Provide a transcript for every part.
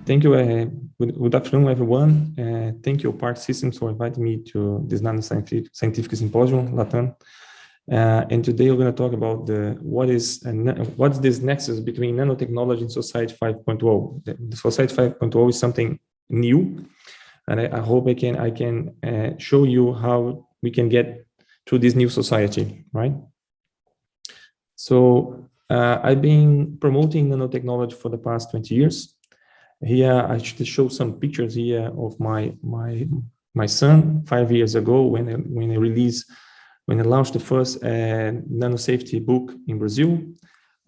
Thank you. Good afternoon, everyone. Thank you, Park Systems, for inviting me to this NanoScientific Symposium LatAm. And today we're going to talk about what's this nexus between nanotechnology and Society 5.0. The Society 5.0 is something new, and I hope I can show you how we can get to this new society, right? So I've been promoting nanotechnology for the past 20 years. Here I should show some pictures here of my son 5 years ago when I launched the first nano safety book in Brazil.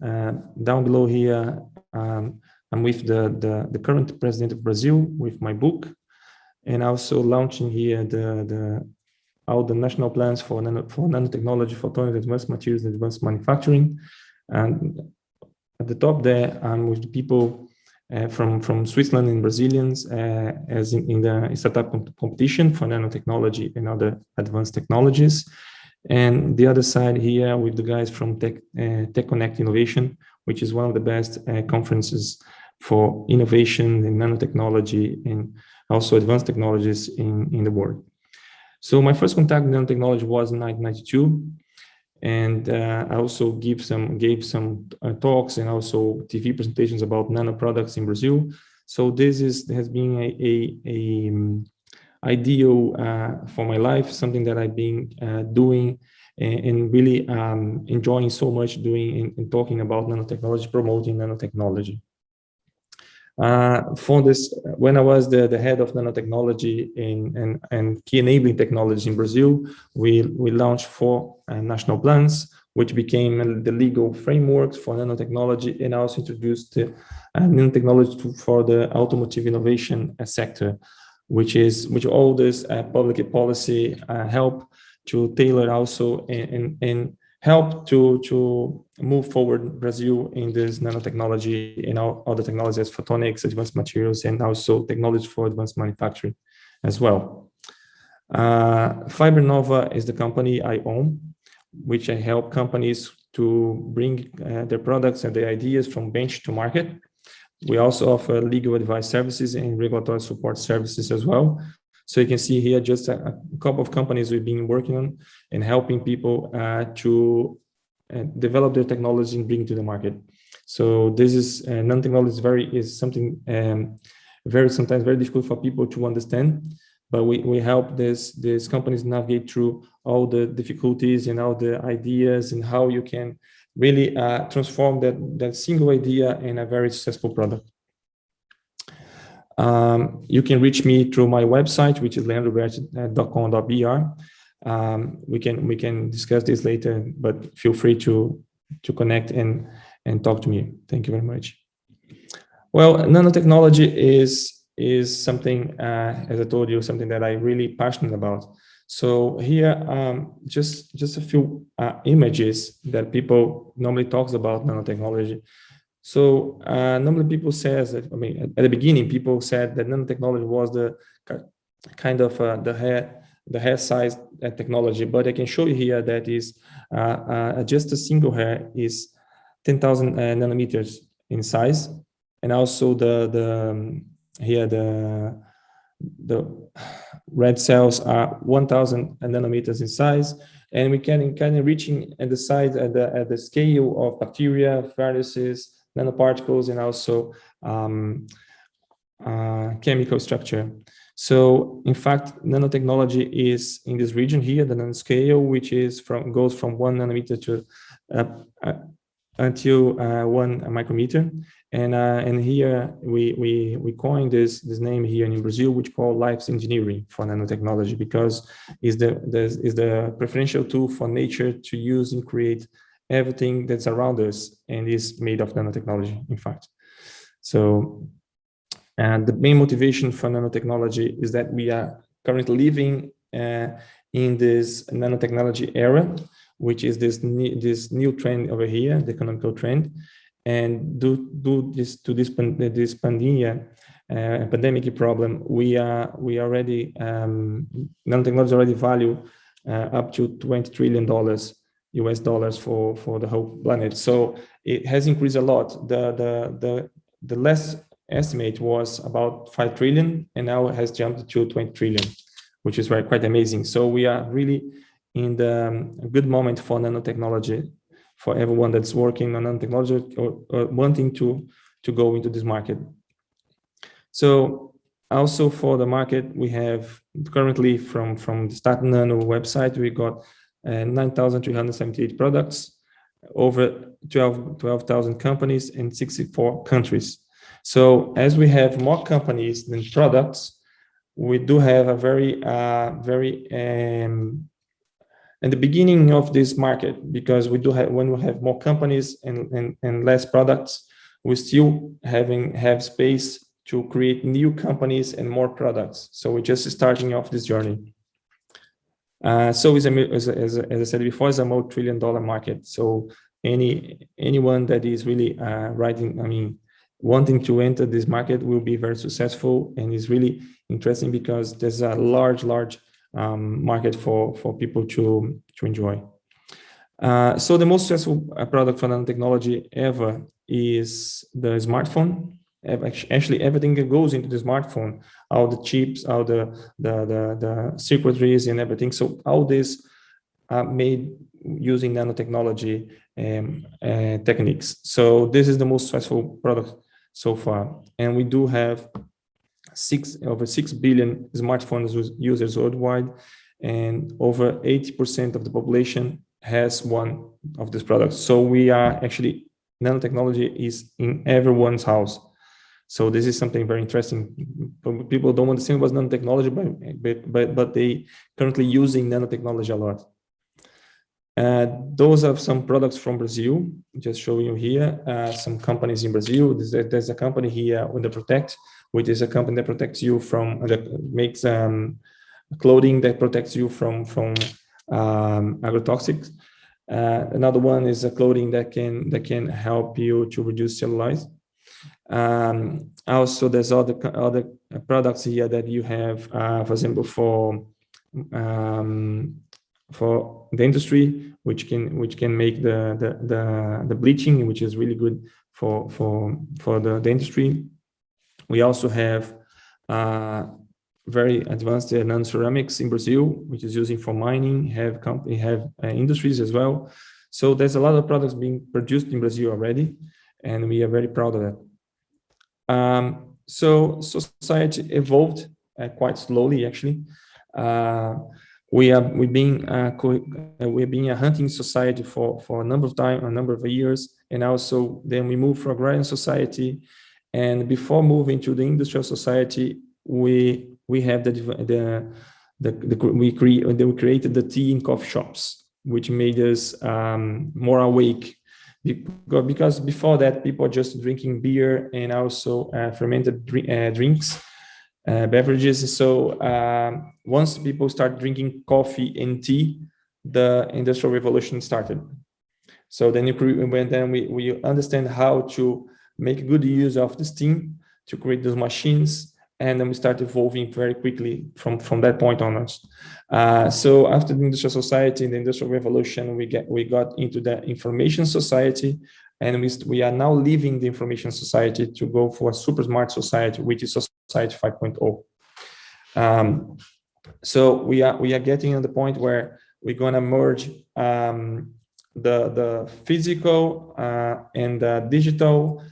Down below here, I'm with the current president of Brazil with my book, and also launching here all the national plans for nanotechnology, photonic advanced materials, and advanced manufacturing. And at the top there, I'm with the people from Switzerland and Brazilians as in the startup competition for nanotechnology and other advanced technologies. And the other side here with the guys from Tech Connect Innovation, which is one of the best conferences for innovation in nanotechnology and also advanced technologies in the world. So my first contact with nanotechnology was in 1992. And I also gave some talks and also TV presentations about nano products in Brazil. So this has been a ideal for my life, something that I've been doing and really enjoying so much doing and talking about nanotechnology, promoting nanotechnology. For this, when I was the head of nanotechnology and key enabling technology in Brazil, we launched 4 national plans, which became the legal frameworks for nanotechnology, and also introduced nanotechnology for the automotive innovation sector, which all this public policy help to tailor also and help to move forward Brazil in this nanotechnology and other technologies, photonics, advanced materials, and also technology for advanced manufacturing as well. FibreNova is the company I own, which I help companies to bring their products and their ideas from bench to market. We also offer legal advice services and regulatory support services as well. So you can see here just a couple of companies we've been working on and helping people to develop their technology and bring it to the market. So this is nanotechnology is something sometimes very difficult for people to understand, but we help these companies navigate through all the difficulties and all the ideas and how you can really transform that single idea in a very successful product. You can reach me through my website, which is leandroberti.com.br. We can discuss this later, but feel free to connect and talk to me. Thank you very much. Well, nanotechnology is something, as I told you, something that I'm really passionate about. So here, just a few images that people normally talks about nanotechnology. So normally people says that, at the beginning, people said that nanotechnology was the kind of the hair size technology, but I can show you here that is just a single hair is 10,000 nanometers in size, and also the red cells are 1,000 nanometers in size, and we can kind of reaching at the size at the scale of bacteria, viruses, nanoparticles, and also chemical structure. So in fact, nanotechnology is in this region here, the nanoscale, which is goes from 1 nanometer to until 1 micrometer. And here we coined this name here in Brazil, which called life's engineering for nanotechnology, because is the preferential tool for nature to use and create everything that's around us and is made of nanotechnology, in fact. So, and the main motivation for nanotechnology is that we are currently living in this nanotechnology era, which is this new trend over here, the economical trend. And due to this pandemic problem, we already nanotechnology already value up to $20 trillion US dollars for the whole planet. So it has increased a lot. The less estimate was about 5 trillion, and now it has jumped to 20 trillion, which is quite amazing. So we are really in the good moment for nanotechnology, for everyone that's working on nanotechnology or wanting to go into this market. So also for the market, we have currently from the Start Nano website, we got 9,378 products, over 12,000 companies in 64 countries. So as we have more companies than products, we do have a very in the beginning of this market, because we do have, when we have more companies and less products, we still have space to create new companies and more products. So we're just starting off this journey. So as I said before, it's a multi-trillion-dollar market. So anyone that is really wanting to enter this market will be very successful, and is really interesting because there's a large market for people to enjoy. So the most successful product for nanotechnology ever is the smartphone. Actually, everything that goes into the smartphone, all the chips, all the circuitries and everything. So all this are made using nanotechnology techniques. So this is the most successful product so far. And we do have over 6 billion smartphones users worldwide, and over 80% of the population has one of these products. So we are actually, nanotechnology is in everyone's house. So this is something very interesting. People don't understand what's nanotechnology, but they currently using nanotechnology a lot. Those are some products from Brazil. Just showing you here some companies in Brazil. There's a company here with the Protect, which is a company that protects you from, that makes clothing that protects you from agrotoxics. Another one is a clothing that can help you to reduce cellulite. Also, there's other products here that you have, for example, for the industry, which can make the bleaching, which is really good for the industry. We also have very advanced nanoceramics in Brazil, which is using for mining. Have industries as well. So there's a lot of products being produced in Brazil already, and we are very proud of that. So society evolved quite slowly, actually. We've been a hunting society for a number of years, and also then we moved from agrarian society, and before moving to the industrial society, we created the tea and coffee shops, which made us more awake. Because before that, people are just drinking beer and also fermented drinks, beverages. So once people start drinking coffee and tea, the Industrial Revolution started. So then we understand how to make good use of the steam to create those machines, and then we start evolving very quickly from that point onwards. So after the Industrial Society and the Industrial Revolution, we got into the Information Society, and we are now leaving the Information Society to go for a super smart society, which is Society 5.0. So we are getting at the point where we're going to merge the physical and the digital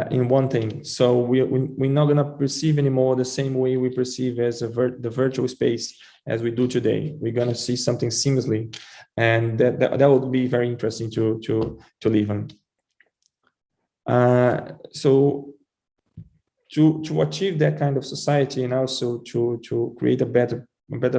in one thing. So we're not going to perceive anymore the same way we perceive as the virtual space as we do today. We're going to see something seamlessly, and that would be very interesting to live on. So to achieve that kind of society, and also to create a better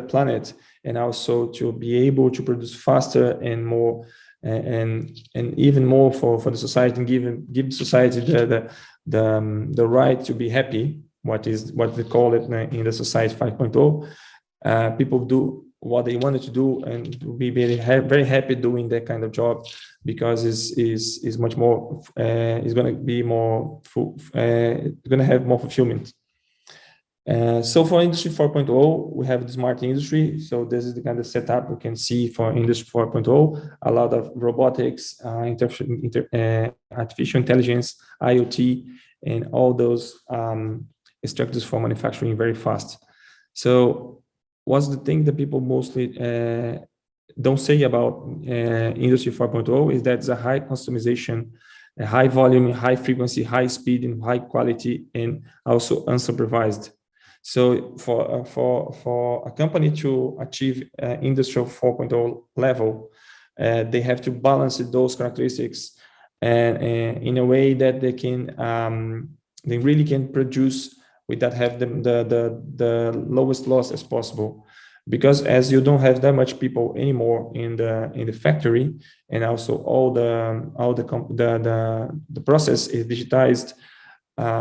planet, and also to be able to produce faster and more, and even more for the society, and give society the right to be happy, what they call it in the Society 5.0. People do what they wanted to do and to be very happy doing that kind of job, because is much more, is going to be more going to have more fulfillment. So for Industry 4.0, we have the smart industry. So this is the kind of setup we can see for Industry 4.0. A lot of robotics, artificial intelligence, IoT, and all those structures for manufacturing very fast. So what's the thing that people mostly don't say about Industry 4.0 is that it's a high customization, a high volume, high frequency, high speed, and high quality, and also unsupervised. So for a company to achieve Industrial 4.0 level, they have to balance those characteristics and in a way that they can they really can produce without have the lowest loss as possible. Because as you don't have that much people anymore in the factory, and also all the process is digitized,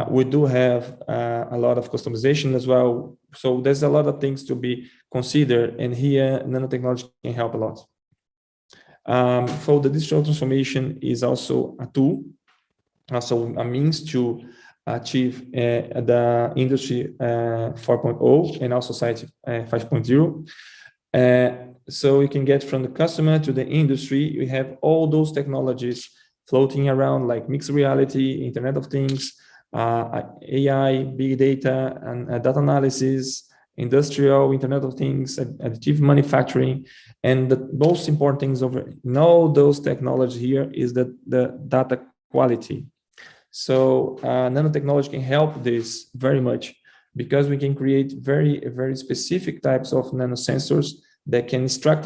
we do have a lot of customization as well. So there's a lot of things to be considered, and here nanotechnology can help a lot. For the digital transformation is also a tool, also a means to achieve the Industry 4.0 and also Society 5.0. So you can get from the customer to the industry. We have all those technologies floating around, like mixed reality, Internet of Things, AI, big data, and data analysis, industrial, Internet of Things, additive manufacturing. And the most important things in all those technologies here is the data quality. So nanotechnology can help this very much, because we can create very specific types of nanosensors that can extract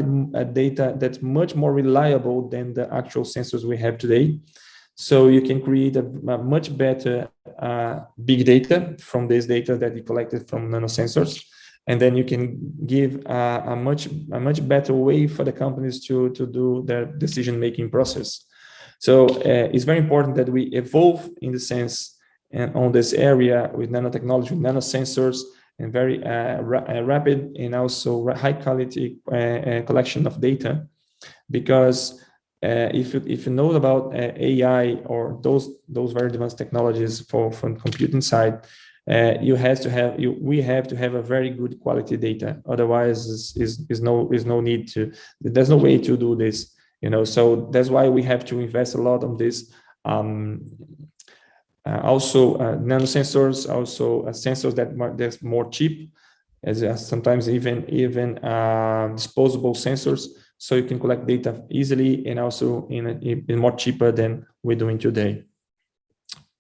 data that's much more reliable than the actual sensors we have today. So you can create a much better big data from this data that you collected from nanosensors, and then you can give a much better way for the companies to do their decision-making process. So it's very important that we evolve in the sense and on this area with nanotechnology, with nanosensors, and very rapid and also high quality collection of data. Because if you know about AI or those very advanced technologies from computing side, we have to have a very good quality data. Otherwise, there's no need to. There's no way to do this. So that's why we have to invest a lot on this. Also, nanosensors, also sensors that's more cheap, as sometimes even disposable sensors, so you can collect data easily and also in more cheaper than we're doing today,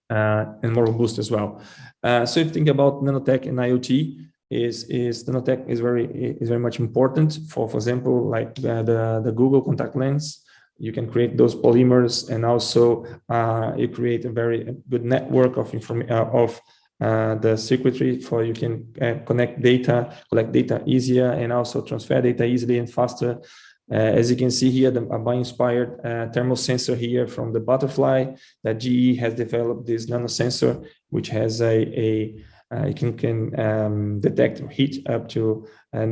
and more robust as well. So if you think about nanotech and IoT, nanotech is very much important. For example, like the Google contact lens, you can create those polymers, and also you create a very good network of the circuitry for you can collect data easier, and also transfer data easily and faster. As you can see here, a bio-inspired thermal sensor here from the butterfly that GE has developed, this nanosensor, which has it can detect heat up to 18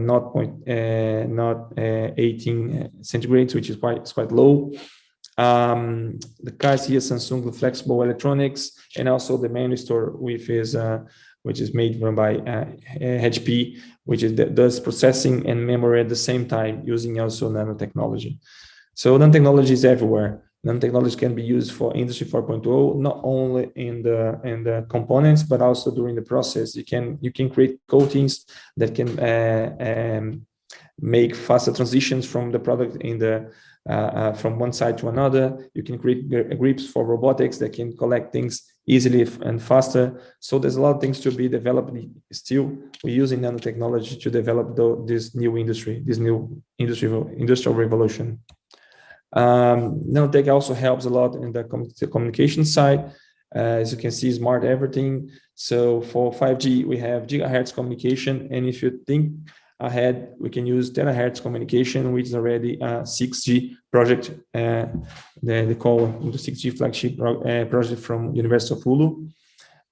centigrades, which is quite low. The cars here, Samsung Flexible Electronics, and also the main store with which is made by HP, which does processing and memory at the same time, using also nanotechnology. So nanotechnology is everywhere. Nanotechnology can be used for Industry 4.0, not only in the components, but also during the process. You can create coatings that can make faster transitions from the product from one side to another. You can create grips for robotics that can collect things easily and faster. So there's a lot of things to be developed. Still, we're using nanotechnology to develop this new industry, this new industrial revolution. Nanotech also helps a lot in the communication side. As you can see, smart everything. So for 5G, we have gigahertz communication, and if you think ahead, we can use terahertz communication, which is already a 6G project. They call the 6G flagship project from University of Oulu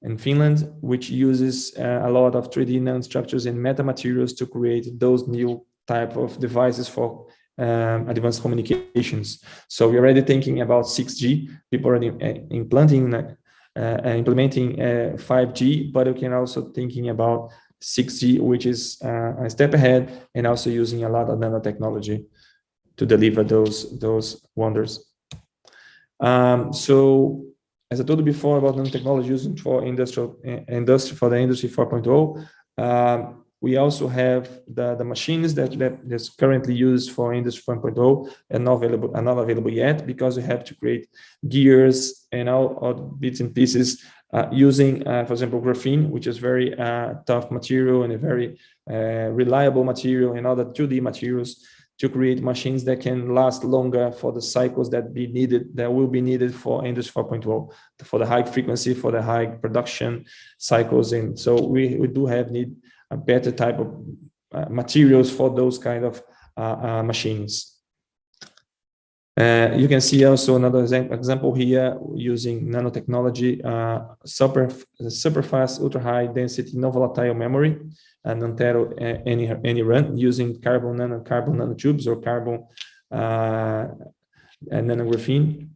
in Finland, which uses a lot of 3D nanostructures and metamaterials to create those new type of devices for advanced communications. So we're already thinking about 6G. People are already implementing 5G, but we can also thinking about 6G, which is a step ahead, and also using a lot of nanotechnology to deliver those wonders. So as I told you before about nanotechnology used for industry for the industry 4.0, we also have the machines that's currently used for industry 1.0 and are not available yet, because we have to create gears and all bits and pieces using, for example, graphene, which is very tough material and a very reliable material, and other 2D materials, to create machines that can last longer for the cycles that will be needed for industry 4.0, for the high frequency, for the high production cycles. And so we do need a better type of materials for those kind of machines. You can see also another example here using nanotechnology, super fast, ultra high density, non volatile memory, and any run, using carbon nanotubes or carbon nanographene,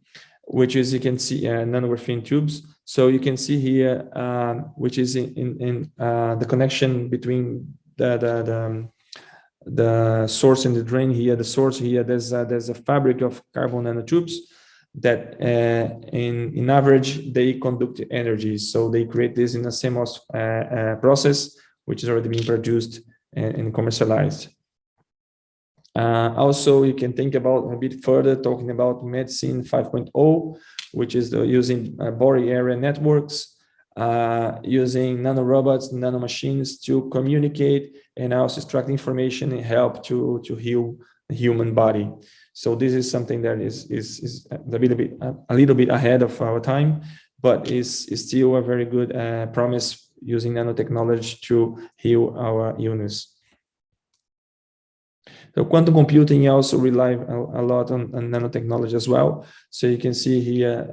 which is, you can see nanographene tubes. So you can see here, which is in the connection between the source and the drain here. The source here, there's a fabric of carbon nanotubes that in average they conduct energy. So they create this in a CMOS process, which is already being produced and commercialized. Also, you can think about a bit further, talking about medicine 5.0, which is using body area networks, using nanorobots, nanomachines to communicate and also extract information and help to heal the human body. So this is something that is a little bit ahead of our time, but is still a very good promise, using nanotechnology to heal our illness. So quantum computing also rely a lot on nanotechnology as well. So you can see here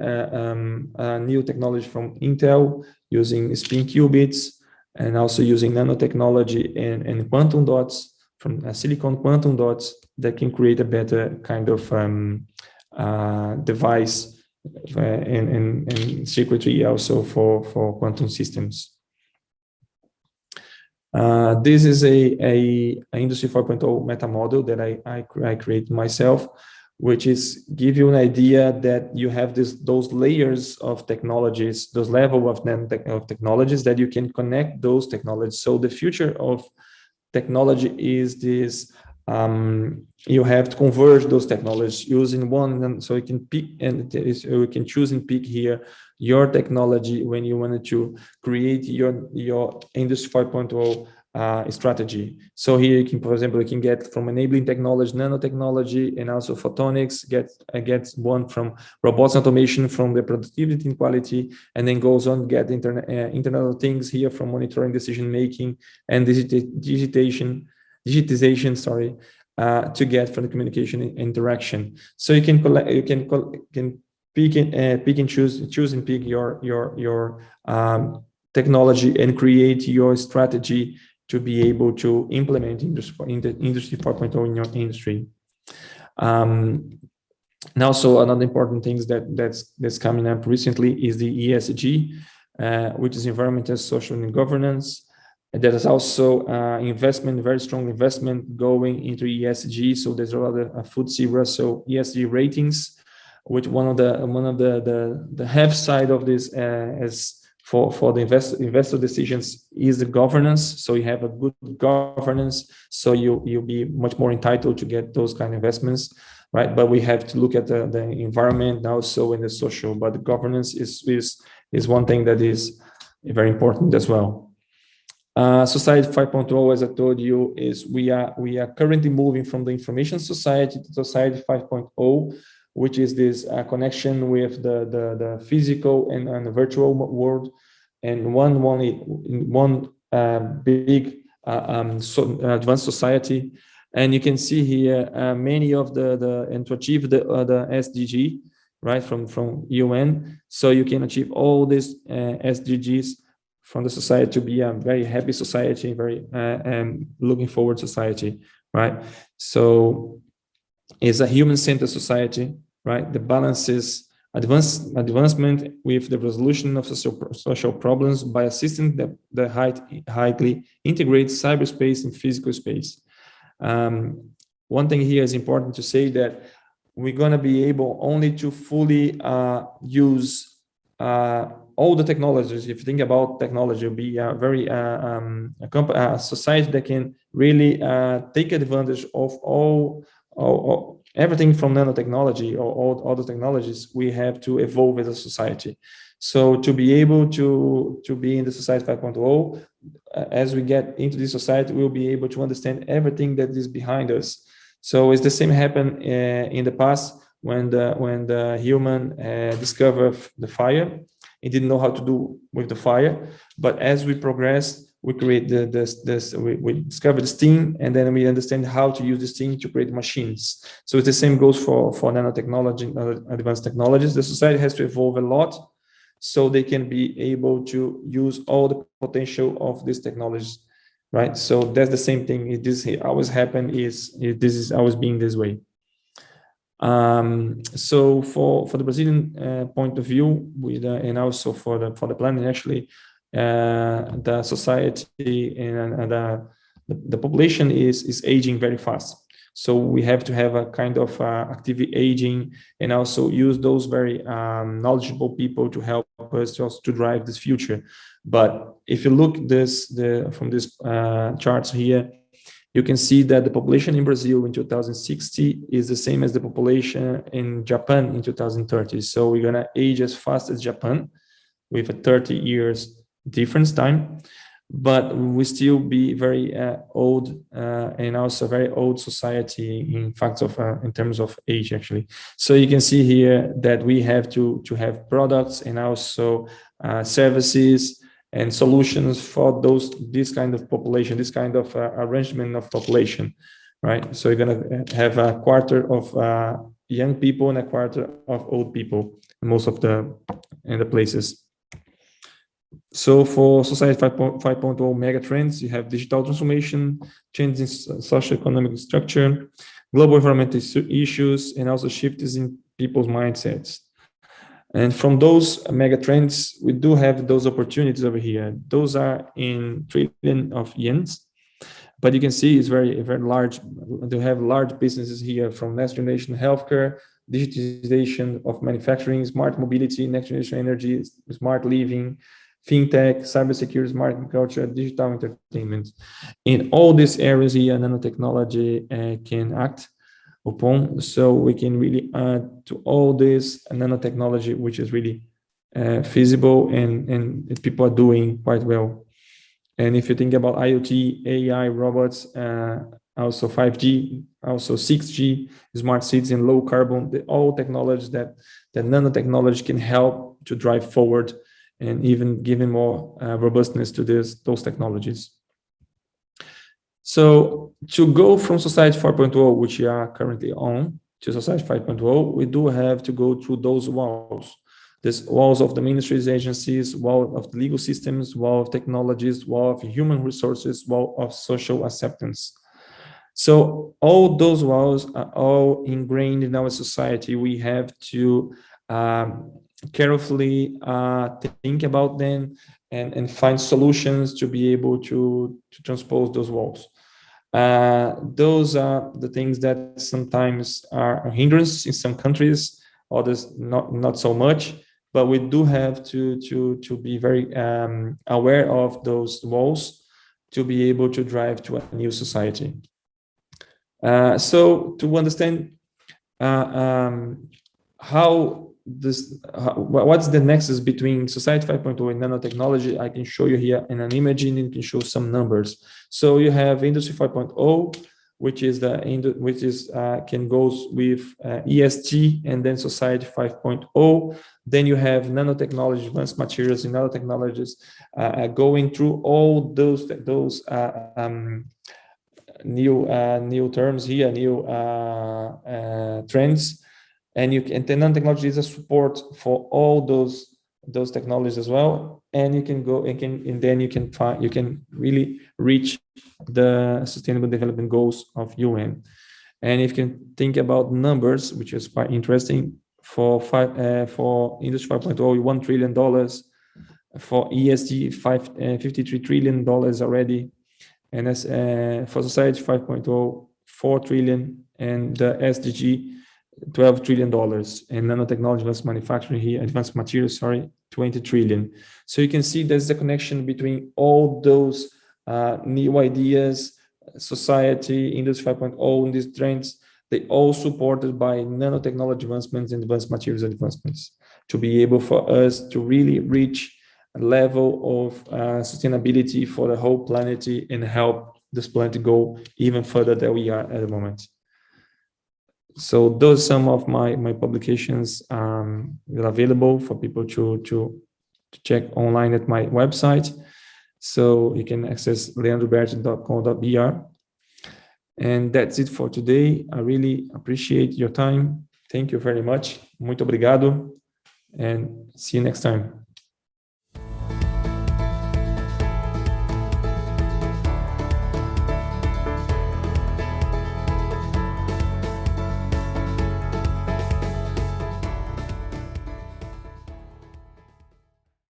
a new technology from Intel using spin qubits, and also using nanotechnology and quantum dots from silicon quantum dots that can create a better kind of device and circuitry also for quantum systems. This is a industry 4.0 METAMODEL that I created myself, which is give you an idea that you have those layers of technologies, those level of technologies that you can connect those technologies. So the future of technology is this. You have to converge those technologies using one, and so you can pick, and you can choose and pick here your technology when you wanted to create your industry 5.0 strategy. So here you can, for example, you can get from enabling technology, nanotechnology, and also photonics, get one from robotics automation, from the productivity and quality, and then goes on get Internet of Things here from monitoring, decision making, and digitization, sorry, to get from the communication and interaction. So you can collect, you can pick and choose and pick your technology and create your strategy to be able to implement industry 4.0 in your industry. And also another important thing that's coming up recently is the ESG, which is environmental, social, and governance. And there is also investment, very strong investment going into ESG. So there's a lot of FTSE Russell ESG ratings, which one of the half side of this as for the investor decisions is the governance. So you have a good governance, so you'll be much more entitled to get those kind of investments, right? But we have to look at the environment now, so in the social, but the governance is one thing that is very important as well. Society 5.0, as I told you, is we are currently moving from the information society to society 5.0, which is this connection with the physical and the virtual world, and one big advanced society. And you can see here many of and to achieve the SDG, right, from UN. So you can achieve all these SDGs from the society to be a very happy society, very looking forward society, right? So it's a human-centered society, right? The balance is advancement with the resolution of social problems by a system that highly integrates cyberspace and physical space. One thing here is important to say that we're going to be able only to fully use all the technologies, if you think about technology, will be a very a society that can really take advantage of all everything from nanotechnology or all the technologies. We have to evolve as a society. So to be able to be in the society 5.0, as we get into this society, we'll be able to understand everything that is behind us. So it's the same happened in the past when the human discovered the fire. It didn't know how to do with the fire, but as we progress, we create we discover the steam, and then we understand how to use the steam to create machines. So it's the same goes for nanotechnology and advanced technologies. The society has to evolve a lot so they can be able to use all the potential of these technologies, right? So that's the same thing. This always happen this is always being this way. So for the Brazilian point of view, and also for the planet, actually, the society and the population is aging very fast. So we have to have a kind of active aging, and also use those very knowledgeable people to help us to drive this future. But if you look from this charts here, you can see that the population in Brazil in 2060 is the same as the population in Japan in 2030. So we're gonna age as fast as Japan with a 30 years difference time, but we still be very old and also very old society in fact in terms of age actually. So you can see here that we have to have products and also services and solutions for this kind of population, this kind of arrangement of population, right? So you're gonna have a quarter of young people and a quarter of old people in most of the places. So for Society 5.0 mega trends, you have digital transformation, changes in socio-economic structure, global environmental issues, and also shifts in people's mindsets. And from those mega trends, we do have those opportunities over here. Those are in trillion of yens, but you can see it's very, very large. They have large businesses here from next generation healthcare, digitization of manufacturing, smart mobility, next generation energy, smart living, fintech, cybersecurity, smart agriculture, digital entertainment. In all these areas here, nanotechnology can act upon, so we can really add to all this nanotechnology, which is really feasible and people are doing quite well. And if you think about IoT, AI, robots, also 5G, also 6G, smart cities and low carbon, all technologies that nanotechnology can help to drive forward and even giving more robustness to those technologies. So to go from Society 4.0, which we are currently on, to Society 5.0, we do have to go through those walls. There's walls of the ministries, agencies, wall of the legal systems, wall of technologies, wall of human resources, wall of social acceptance. So all those walls are all ingrained in our society. We have to carefully think about them and find solutions to be able to transpose those walls. Those are the things that sometimes are a hindrance in some countries, others not so much, but we do have to be very aware of those walls to be able to drive to a new society. So to understand what's the nexus between Society 5.0 and nanotechnology, I can show you here in an image, and you can show some numbers. So you have Industry 5.0, which can goes with ESG, and then Society 5.0. Then you have nanotechnology, advanced materials, and nanotechnologies going through all those new terms here, new trends. And the nanotechnology is a support for all those technologies as well. And you can go and then you can really reach the Sustainable Development Goals of UN. And if you can think about numbers, which is quite interesting, for Industry 5.0, $1 trillion, for ESG, $53 trillion already, and as for Society 5.0, $4 trillion, and the SDG, $12 trillion, and nanotechnology, advanced manufacturing here, advanced materials, sorry, 20 trillion. So you can see there's a connection between all those new ideas, society, Industry 5.0, and these trends. They all supported by nanotechnology advancements and advanced materials advancements to be able for us to really reach a level of sustainability for the whole planet and help this planet go even further than we are at the moment. So those are some of my publications that are available for people to check online at my website. So you can access leandroberti.com.br. And that's it for today. I really appreciate your time. Thank you very much. Muito obrigado. And see you next time.